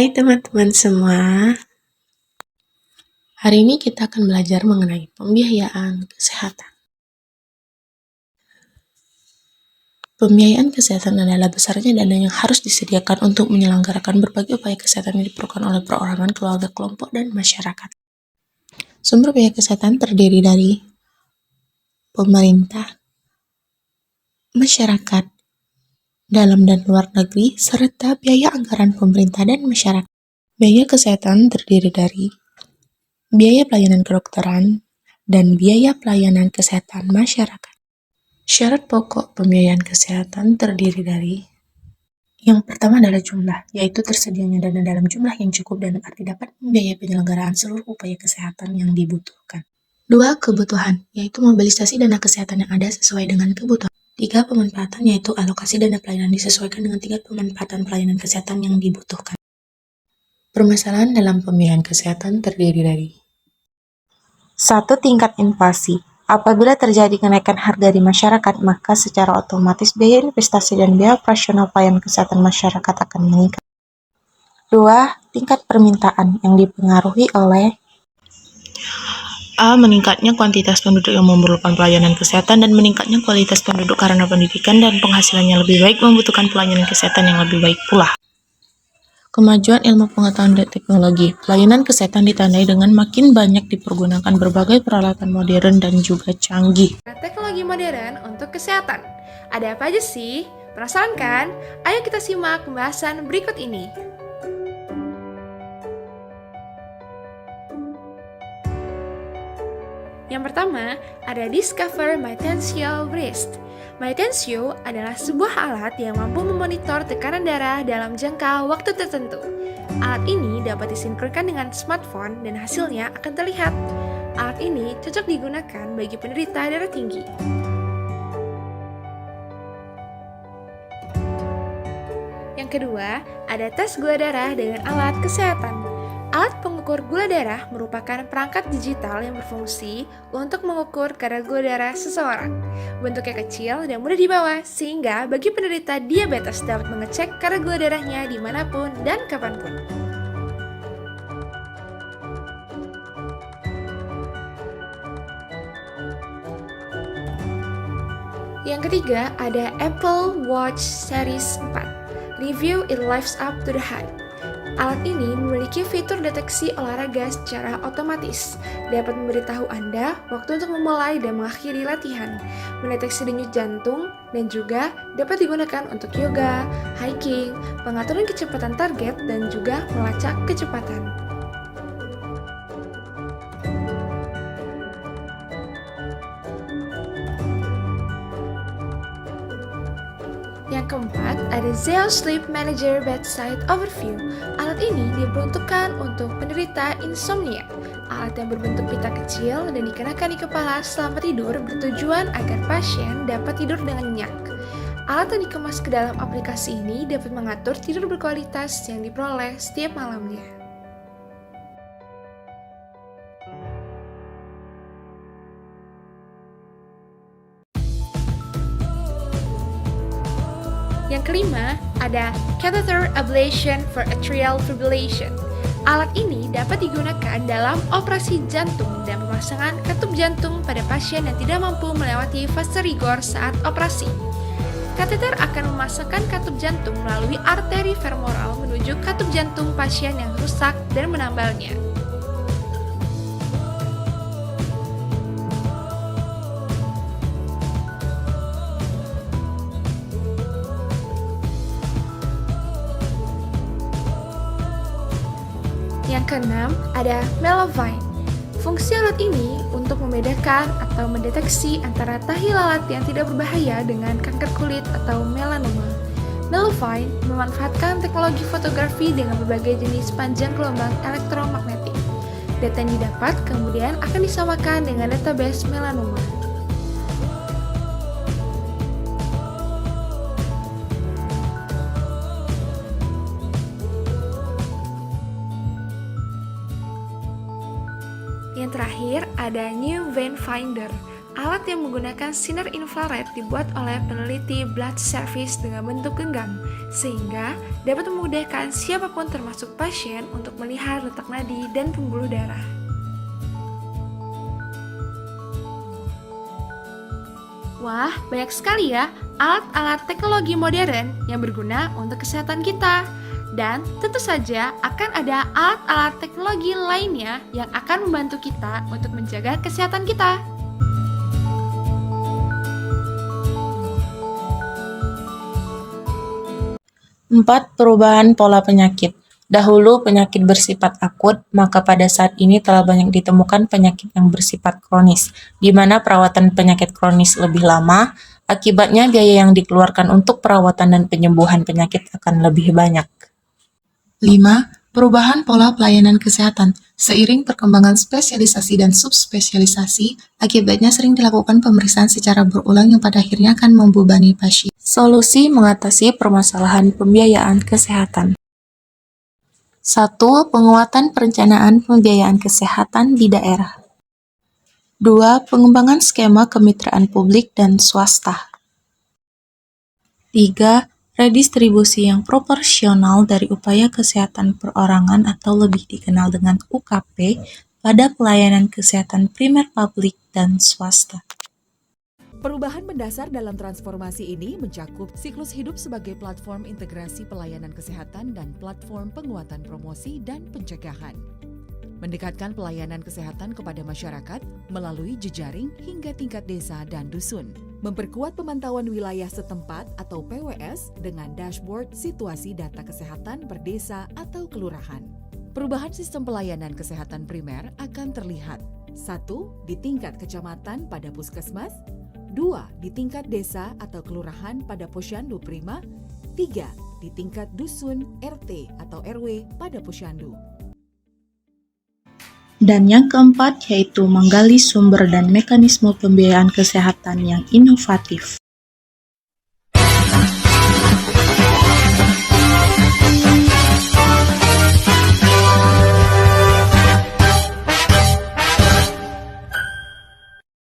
Hai teman-teman semua, hari ini kita akan belajar mengenai pembiayaan kesehatan. Pembiayaan kesehatan adalah besarnya dana yang harus disediakan untuk menyelenggarakan berbagai upaya kesehatan yang diperlukan oleh perorangan, keluarga, kelompok, dan masyarakat. Sumber biaya kesehatan terdiri dari pemerintah, masyarakat, dalam dan luar negeri, serta biaya anggaran pemerintah dan masyarakat. Biaya kesehatan terdiri dari biaya pelayanan kedokteran dan biaya pelayanan kesehatan masyarakat. Syarat pokok pembiayaan kesehatan terdiri dari yang pertama adalah jumlah, yaitu tersedianya dana dalam jumlah yang cukup dan arti dapat membiayai penyelenggaraan seluruh upaya kesehatan yang dibutuhkan. 2. Kebutuhan, yaitu mobilisasi dana kesehatan yang ada sesuai dengan kebutuhan. 3. Pemanfaatan, yaitu alokasi dana pelayanan disesuaikan dengan tingkat pemanfaatan pelayanan kesehatan yang dibutuhkan. Permasalahan dalam pembiayaan kesehatan terdiri dari 1. Tingkat inflasi. Apabila terjadi kenaikan harga di masyarakat, maka secara otomatis biaya investasi dan biaya operasional pelayanan kesehatan masyarakat akan meningkat. 2. Tingkat permintaan yang dipengaruhi oleh A. Meningkatnya kuantitas penduduk yang memerlukan pelayanan kesehatan dan meningkatnya kualitas penduduk karena pendidikan dan penghasilannya lebih baik membutuhkan pelayanan kesehatan yang lebih baik pula. Kemajuan ilmu pengetahuan dan teknologi. Pelayanan kesehatan ditandai dengan makin banyak dipergunakan berbagai peralatan modern dan juga canggih. Teknologi modern untuk kesehatan. Ada apa aja sih? Penasaran kan? Ayo kita simak pembahasan berikut ini. Yang pertama, ada Discover MyTensio Wrist. MyTensio adalah sebuah alat yang mampu memonitor tekanan darah dalam jangka waktu tertentu. Alat ini dapat disinkronkan dengan smartphone dan hasilnya akan terlihat. Alat ini cocok digunakan bagi penderita darah tinggi. Yang kedua, ada tes gula darah dengan alat kesehatan. Alat pengukur gula darah merupakan perangkat digital yang berfungsi untuk mengukur kadar gula darah seseorang. Bentuknya kecil dan mudah dibawa, sehingga bagi penderita diabetes dapat mengecek kadar gula darahnya dimanapun dan kapanpun. Yang ketiga, ada Apple Watch Series 4. Review It Lives Up to the Hype. Alat ini memiliki fitur deteksi olahraga secara otomatis, dapat memberitahu Anda waktu untuk memulai dan mengakhiri latihan, mendeteksi denyut jantung, dan juga dapat digunakan untuk yoga, hiking, pengaturan kecepatan target, dan juga melacak kecepatan. Yang keempat, ada Zeo Sleep Manager Bedside Overview. Alat ini diperuntukkan untuk penderita insomnia. Alat yang berbentuk pita kecil dan dikenakan di kepala selama tidur bertujuan agar pasien dapat tidur dengan nyenyak. Alat yang dikemas ke dalam aplikasi ini dapat mengatur tidur berkualitas yang diperoleh setiap malamnya. Yang kelima, ada Catheter Ablation for Atrial Fibrillation. Alat ini dapat digunakan dalam operasi jantung dan pemasangan katup jantung pada pasien yang tidak mampu melewati fase rigor saat operasi. Kateter akan memasukkan katup jantung melalui arteri femoral menuju katup jantung pasien yang rusak dan menambalnya. Yang keenam, ada Melovine. Fungsi alat ini untuk membedakan atau mendeteksi antara tahi lalat yang tidak berbahaya dengan kanker kulit atau melanoma. Melovine memanfaatkan teknologi fotografi dengan berbagai jenis panjang gelombang elektromagnetik. Data yang didapat kemudian akan disamakan dengan database melanoma. Yang terakhir, ada New Vein Finder. Alat yang menggunakan sinar infrared dibuat oleh peneliti blood service dengan bentuk genggam, sehingga dapat memudahkan siapapun termasuk pasien untuk melihat letak nadi dan pembuluh darah. Wah, banyak sekali ya alat-alat teknologi modern yang berguna untuk kesehatan kita. Dan tentu saja akan ada alat-alat teknologi lainnya yang akan membantu kita untuk menjaga kesehatan kita. 4. Perubahan pola penyakit. Dahulu penyakit bersifat akut, maka pada saat ini telah banyak ditemukan penyakit yang bersifat kronis, di mana perawatan penyakit kronis lebih lama, akibatnya biaya yang dikeluarkan untuk perawatan dan penyembuhan penyakit akan lebih banyak. 5. Perubahan pola pelayanan kesehatan. Seiring perkembangan spesialisasi dan subspesialisasi, akibatnya sering dilakukan pemeriksaan secara berulang yang pada akhirnya akan membebani pasien. Solusi mengatasi permasalahan pembiayaan kesehatan. 1. Penguatan perencanaan pembiayaan kesehatan di daerah. 2. Pengembangan skema kemitraan publik dan swasta. 3. Redistribusi yang proporsional dari upaya kesehatan perorangan atau lebih dikenal dengan UKP pada pelayanan kesehatan primer publik dan swasta. Perubahan mendasar dalam transformasi ini mencakup siklus hidup sebagai platform integrasi pelayanan kesehatan dan platform penguatan promosi dan pencegahan. Mendekatkan pelayanan kesehatan kepada masyarakat melalui jejaring hingga tingkat desa dan dusun. Memperkuat pemantauan wilayah setempat atau PWS dengan dashboard situasi data kesehatan per desa atau kelurahan. Perubahan sistem pelayanan kesehatan primer akan terlihat 1. Di tingkat kecamatan pada puskesmas, 2. Di tingkat desa atau kelurahan pada posyandu prima, 3. Di tingkat dusun, RT atau RW pada posyandu. Dan yang keempat yaitu menggali sumber dan mekanisme pembiayaan kesehatan yang inovatif.